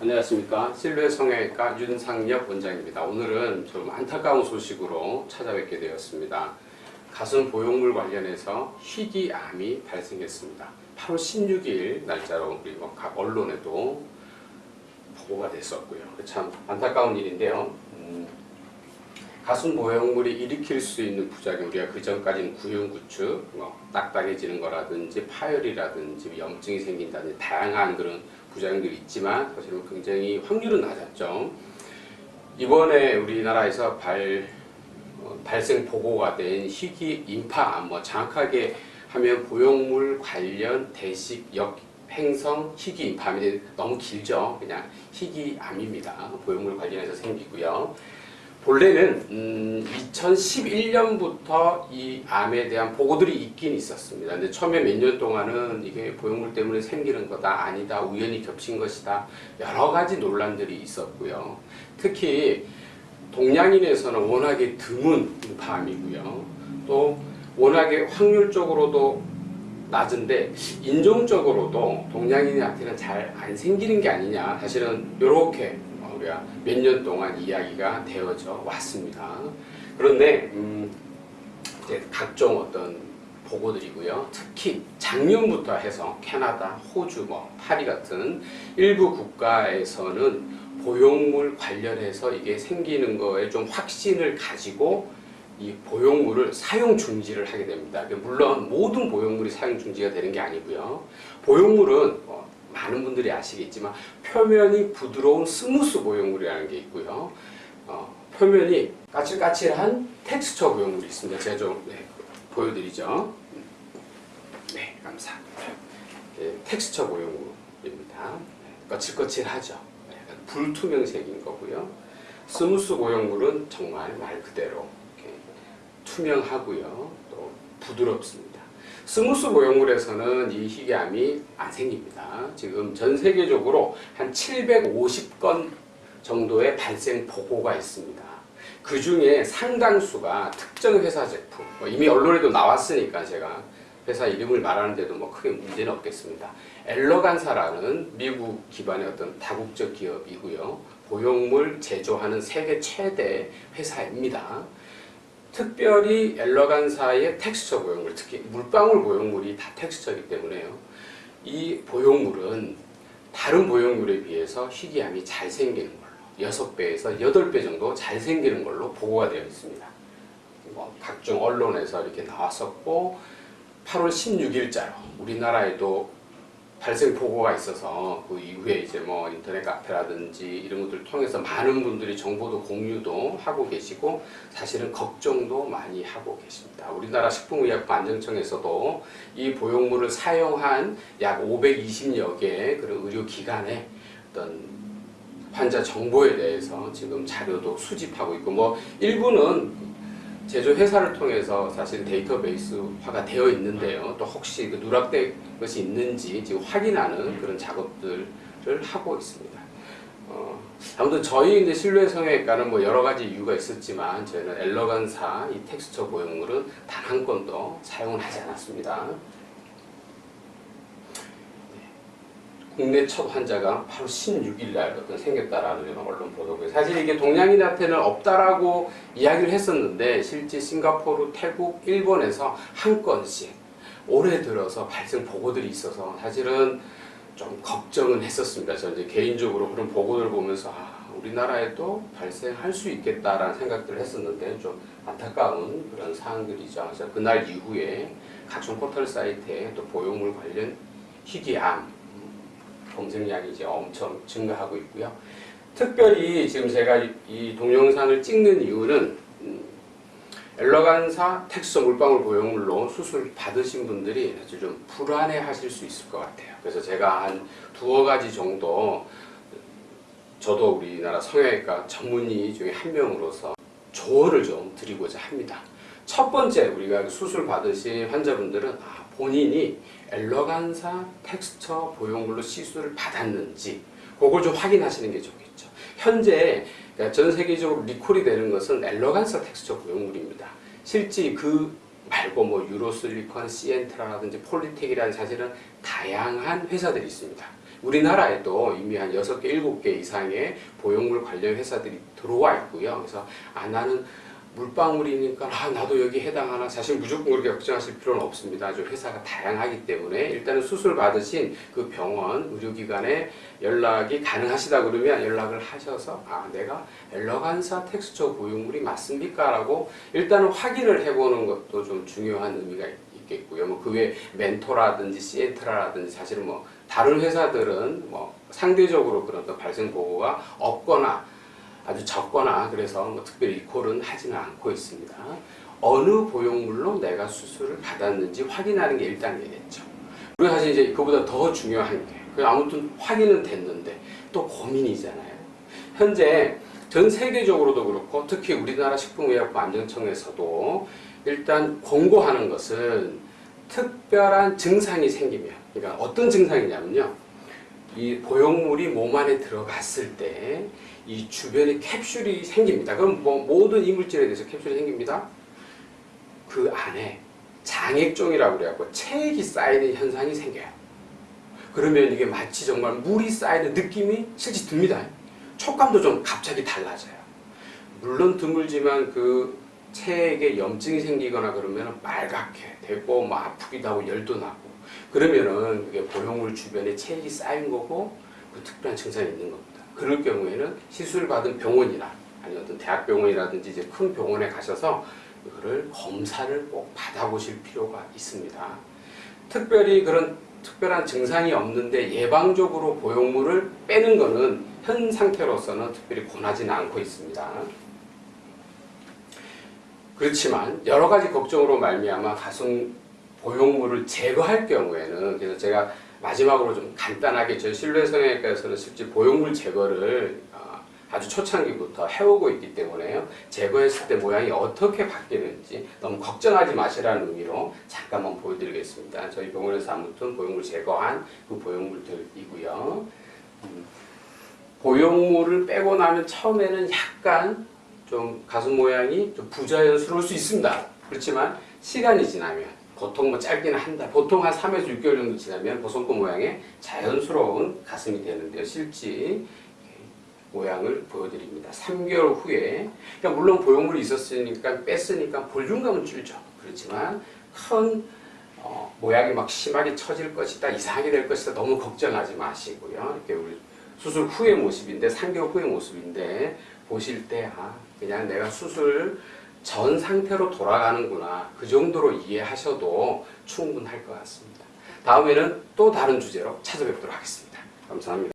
안녕하십니까. 실루엣 성형외과 윤상엽 원장입니다. 오늘은 좀 안타까운 소식으로 찾아뵙게 되었습니다. 가슴 보형물 관련해서 희귀암이 발생했습니다. 8월 16일 날짜로 우리 각 언론에도 보고가 됐었고요. 참 안타까운 일인데요. 가슴 보형물이 일으킬 수 있는 부작용, 우리가 그 전까지는 구형구축, 딱딱해지는 거라든지 파열이라든지 염증이 생긴다든지 다양한 그런 부작용들이 있지만 사실은 굉장히 확률은 낮았죠. 이번에 우리나라에서 발생 보고가 된 희귀 임파암, 정확하게 하면 보형물 관련 대식 역행성 희귀 임파암이 너무 길죠. 그냥 희귀암입니다. 보형물 관련해서 생기고요. 본래는 2011년부터 이 암에 대한 보고들이 있긴 있었습니다. 근데 처음에 몇 년 동안은 이게 보형물 때문에 생기는 거다, 아니다, 우연히 겹친 것이다, 여러 가지 논란들이 있었고요. 특히 동양인에서는 워낙에 드문 임파암이고요. 또 워낙에 확률적으로도 낮은데 인종적으로도 동양인한테는 잘 안 생기는 게 아니냐, 사실은 이렇게 우리가 몇 년 동안 이야기가 되어져 왔습니다. 그런데 이제 각종 어떤 보고들이고요. 특히 작년부터 해서 캐나다, 호주, 파리 같은 일부 국가에서는 보형물 관련해서 이게 생기는 거에 좀 확신을 가지고 이 보형물을 사용 중지를 하게 됩니다. 물론 모든 보형물이 사용 중지가 되는 게 아니고요. 보형물은 많은 분들이 아시겠지만 표면이 부드러운 스무스 보형물이라는 게 있고요. 표면이 까칠까칠한 텍스처 보형물이 있습니다. 제가 좀 보여드리죠. 네, 감사합니다. 텍스처 보형물입니다. 거칠거칠하죠. 불투명색인 거고요. 스무스 보형물은 정말 말 그대로 이렇게 투명하고요. 또 부드럽습니다. 스무스 보형물에서는 이 희귀암이 안 생깁니다. 지금 전 세계적으로 한 750건 정도의 발생 보고가 있습니다. 그 중에 상당수가 특정 회사 제품, 이미 언론에도 나왔으니까 제가 회사 이름을 말하는데도 크게 문제는 없겠습니다. 엘러간사라는 미국 기반의 어떤 다국적 기업이고요. 보형물 제조하는 세계 최대 회사입니다. 특별히 엘러간사의 텍스처 보형물, 특히 물방울 보형물이 다 텍스처이기 때문에요. 이 보형물은 다른 보형물에 비해서 희귀암이 잘 생기는 걸로 6배에서 8배 정도 잘 생기는 걸로 보고가 되어 있습니다. 각종 언론에서 이렇게 나왔었고 8월 16일자로 우리나라에도 발생 보고가 있어서 그 이후에 이제 인터넷 카페라든지 이런 것들을 통해서 많은 분들이 정보도 공유도 하고 계시고 사실은 걱정도 많이 하고 계십니다. 우리나라 식품의약품 안전청에서도 이 보형물을 사용한 약 520여 개의 그런 의료기관의 어떤 환자 정보에 대해서 지금 자료도 수집하고 있고 일부는 제조회사를 통해서 사실 데이터베이스화가 되어 있는데요. 또 혹시 그 누락된 것이 있는지 지금 확인하는 그런 작업들을 하고 있습니다. 아무튼 저희 이제 실루엣 성형외과는 여러 가지 이유가 있었지만 저희는 엘러간사 이 텍스처 보형물은 단 한 건도 사용을 하지 않았습니다. 국내 첫 환자가 8월 16일 날 생겼다라는 언론 보도고요. 사실 이게 동양인한테는 없다라고 이야기를 했었는데 실제 싱가포르, 태국, 일본에서 한 건씩 올해 들어서 발생 보고들이 있어서 사실은 좀 걱정은 했었습니다. 저는 이제 개인적으로 그런 보고를 보면서 우리나라에도 발생할 수 있겠다라는 생각들을 했었는데 좀 안타까운 그런 사항들이죠. 그래서 그날 이후에 각종 포털 사이트에 또 보형물 관련 희귀암 검색량이 이제 엄청 증가하고 있고요. 특별히 지금 제가 이 동영상을 찍는 이유는 엘러간사 텍스처 물방울 보형물로 수술 받으신 분들이 사실 좀 불안해 하실 수 있을 것 같아요. 그래서 제가 한 2-3가지 정도 저도 우리나라 성형외과 전문의 중에 한 명으로서 조언을 좀 드리고자 합니다. 첫 번째, 우리가 수술 받으신 환자분들은 본인이 엘러간사 텍스처 보형물로 시술을 받았는지 그걸 좀 확인하시는 게 좋겠죠. 현재 전 세계적으로 리콜이 되는 것은 엘러간사 텍스처 보형물입니다. 실제 그 말고 유로실리콘, 시엔트라라든지 폴리텍이라는 사실은 다양한 회사들이 있습니다. 우리나라에도 이미 한 6개, 7개 이상의 보형물 관련 회사들이 들어와 있고요. 그래서 나는 물방울이니까 나도 여기 해당하나, 사실 무조건 그렇게 걱정하실 필요는 없습니다. 아주 회사가 다양하기 때문에 일단은 수술 받으신 그 병원 의료기관에 연락이 가능하시다 그러면 연락을 하셔서 내가 엘러간사 텍스처 보형물이 맞습니까? 라고 일단은 확인을 해보는 것도 좀 중요한 의미가 있겠고요. 뭐 그 외에 멘토라든지 시엔트라라든지 사실은 뭐 다른 회사들은 뭐 상대적으로 그런 또 발생 보고가 없거나 아주 적거나 그래서 뭐 특별히 리콜은 하지는 않고 있습니다. 어느 보형물로 내가 수술을 받았는지 확인하는 게 1단계겠죠. 그리고 사실 이제 그보다 더 중요한 게 아무튼 확인은 됐는데 또 고민이잖아요. 현재 전 세계적으로도 그렇고 특히 우리나라 식품의약품 안전청에서도 일단 권고하는 것은 특별한 증상이 생기면, 그러니까 어떤 증상이냐면요, 이 보형물이 몸 안에 들어갔을 때 이 주변에 캡슐이 생깁니다. 그럼 뭐 모든 이물질에 대해서 캡슐이 생깁니다. 그 안에 장액종이라고 그래갖고 체액이 쌓이는 현상이 생겨요. 그러면 이게 마치 정말 물이 쌓이는 느낌이 실제 듭니다. 촉감도 좀 갑자기 달라져요. 물론 드물지만 그 체액에 염증이 생기거나 그러면 빨갛게 되고 뭐 아프기도 하고 열도 나고, 그러면은 그게 보형물 주변에 체액이 쌓인 거고 그 특별한 증상이 있는 겁니다. 그럴 경우에는 시술 받은 병원이나 아니면 어떤 대학병원이라든지 이제 큰 병원에 가셔서 이거를 검사를 꼭 받아보실 필요가 있습니다. 특별히 그런 특별한 증상이 없는데 예방적으로 보형물을 빼는 거는 현 상태로서는 특별히 권하지는 않고 있습니다. 그렇지만 여러 가지 걱정으로 말미암아 가슴 보형물을 제거할 경우에는, 그래서 제가 마지막으로 좀 간단하게 저희 실내성형외과에서는 실제 보형물 제거를 아주 초창기부터 해오고 있기 때문에요. 제거했을 때 모양이 어떻게 바뀌는지 너무 걱정하지 마시라는 의미로 잠깐만 보여드리겠습니다. 저희 병원에서 아무튼 보형물 제거한 그 보형물들이고요. 보형물을 빼고 나면 처음에는 약간 좀 가슴 모양이 좀 부자연스러울 수 있습니다. 그렇지만 시간이 지나면, 보통 뭐 짧게는 한 달, 보통 한 3에서 6개월 정도 지나면 보송골 모양의 자연스러운 가슴이 되는데요. 실제 모양을 보여드립니다. 3개월 후에, 그러니까 물론 보형물이 있었으니까 뺐으니까 볼륨감은 줄죠. 그렇지만 큰 모양이 막 심하게 처질 것이다, 이상하게 될 것이다, 너무 걱정하지 마시고요. 이렇게 우리 수술 후의 모습인데, 3개월 후의 모습인데 보실 때 그냥 내가 수술 전 상태로 돌아가는구나, 그 정도로 이해하셔도 충분할 것 같습니다. 다음에는 또 다른 주제로 찾아뵙도록 하겠습니다. 감사합니다.